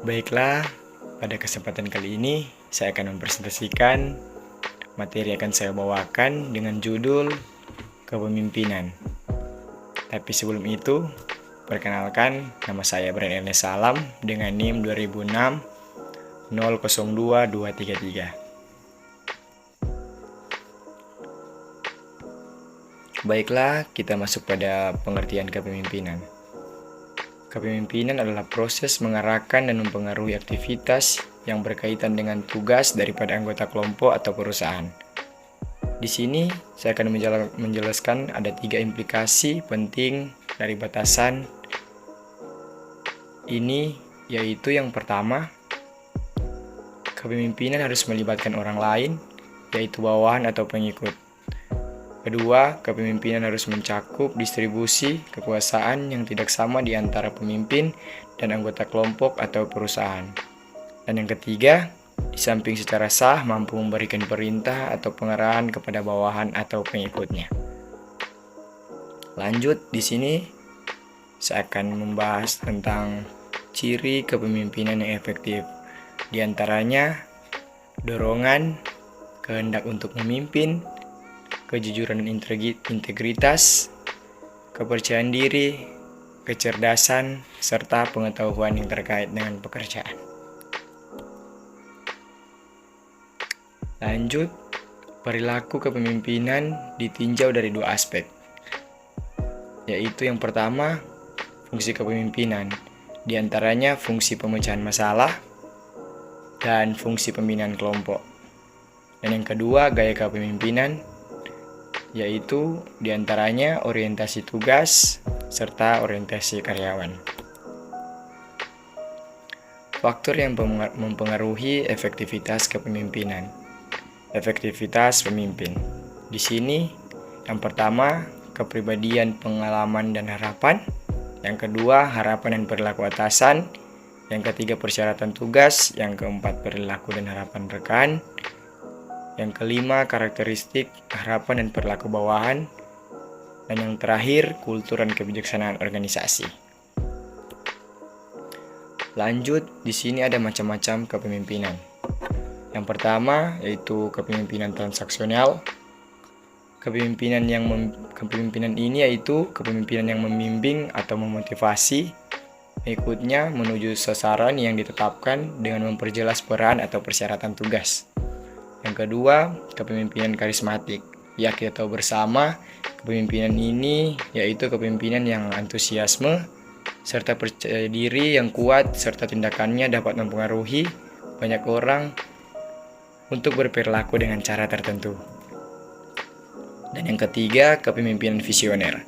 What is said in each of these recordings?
Baiklah, pada kesempatan kali ini saya akan mempresentasikan materi yang akan saya bawakan dengan judul kepemimpinan. Tapi sebelum itu, perkenalkan nama saya Brian Ernest Salam dengan NIM 2006 002233. Baiklah, kita masuk pada pengertian kepemimpinan. Kepemimpinan adalah proses mengarahkan dan mempengaruhi aktivitas yang berkaitan dengan tugas daripada anggota kelompok atau perusahaan. Di sini saya akan menjelaskan ada 3 implikasi penting dari batasan ini, yaitu yang pertama, kepemimpinan harus melibatkan orang lain, yaitu bawahan atau pengikut. Kedua, kepemimpinan harus mencakup distribusi kekuasaan yang tidak sama di antara pemimpin dan anggota kelompok atau perusahaan. Dan yang ketiga, di samping secara sah mampu memberikan perintah atau pengarahan kepada bawahan atau pengikutnya. Lanjut, di sini saya akan membahas tentang ciri kepemimpinan yang efektif. Di antaranya, dorongan, kehendak untuk memimpin, kejujuran dan integritas, kepercayaan diri, kecerdasan, serta pengetahuan yang terkait dengan pekerjaan. Lanjut, perilaku kepemimpinan ditinjau dari 2 aspek, yaitu yang pertama, fungsi kepemimpinan, di antaranya fungsi pemecahan masalah dan fungsi pembinaan kelompok. Dan yang kedua, gaya kepemimpinan, yaitu diantaranya orientasi tugas serta orientasi karyawan. Faktor yang mempengaruhi efektivitas kepemimpinan. Efektivitas pemimpin. Di sini, yang pertama, kepribadian, pengalaman, dan harapan. Yang kedua, harapan dan perilaku atasan. Yang ketiga, persyaratan tugas. Yang keempat, perilaku dan harapan rekan. Yang kelima, karakteristik, harapan dan perilaku bawahan. Dan yang terakhir, kultur dan kebijaksanaan organisasi. Lanjut, di sini ada macam-macam kepemimpinan. Yang pertama, yaitu kepemimpinan transaksional. Kepemimpinan ini yaitu kepemimpinan yang membimbing atau memotivasi pengikutnya menuju sasaran yang ditetapkan dengan memperjelas peran atau persyaratan tugas. Yang kedua, kepemimpinan karismatik. Ya, kita tahu bersama, kepemimpinan ini yaitu kepemimpinan yang antusiasme, serta percaya diri yang kuat, serta tindakannya dapat mempengaruhi banyak orang untuk berperilaku dengan cara tertentu. Dan yang ketiga, kepemimpinan visioner.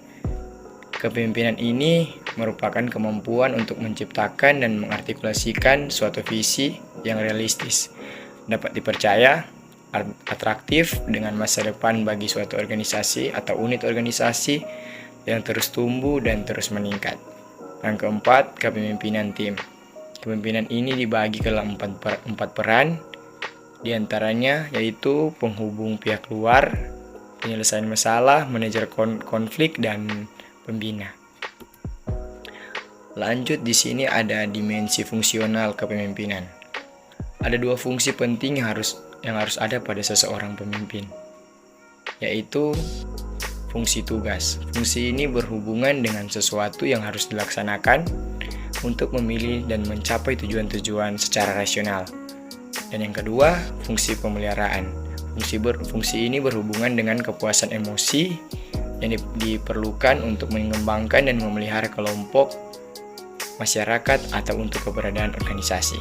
Kepemimpinan ini merupakan kemampuan untuk menciptakan dan mengartikulasikan suatu visi yang realistis, dapat dipercaya, atraktif dengan masa depan bagi suatu organisasi atau unit organisasi yang terus tumbuh dan terus meningkat. Yang keempat, kepemimpinan tim. Kepemimpinan ini dibagi ke dalam 4 peran, diantaranya yaitu penghubung pihak luar, penyelesaian masalah, manajer konflik, dan pembina. Lanjut, di sini ada dimensi fungsional kepemimpinan. Ada 2 fungsi penting yang harus ada pada seseorang pemimpin, yaitu fungsi tugas. Fungsi ini berhubungan dengan sesuatu yang harus dilaksanakan untuk memilih dan mencapai tujuan-tujuan secara rasional. Dan yang kedua, fungsi pemeliharaan. Fungsi ini berhubungan dengan kepuasan emosi yang diperlukan untuk mengembangkan dan memelihara kelompok, masyarakat, atau untuk keberadaan organisasi.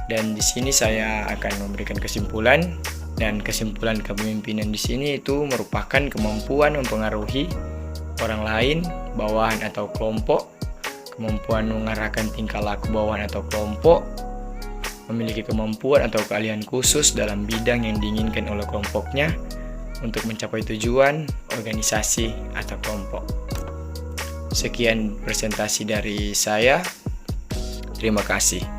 Dan di sini saya akan memberikan kesimpulan, dan kesimpulan kepemimpinan di sini itu merupakan kemampuan mempengaruhi orang lain, bawahan atau kelompok, kemampuan mengarahkan tingkah laku bawahan atau kelompok, memiliki kemampuan atau keahlian khusus dalam bidang yang diinginkan oleh kelompoknya untuk mencapai tujuan organisasi atau kelompok. Sekian presentasi dari saya. Terima kasih.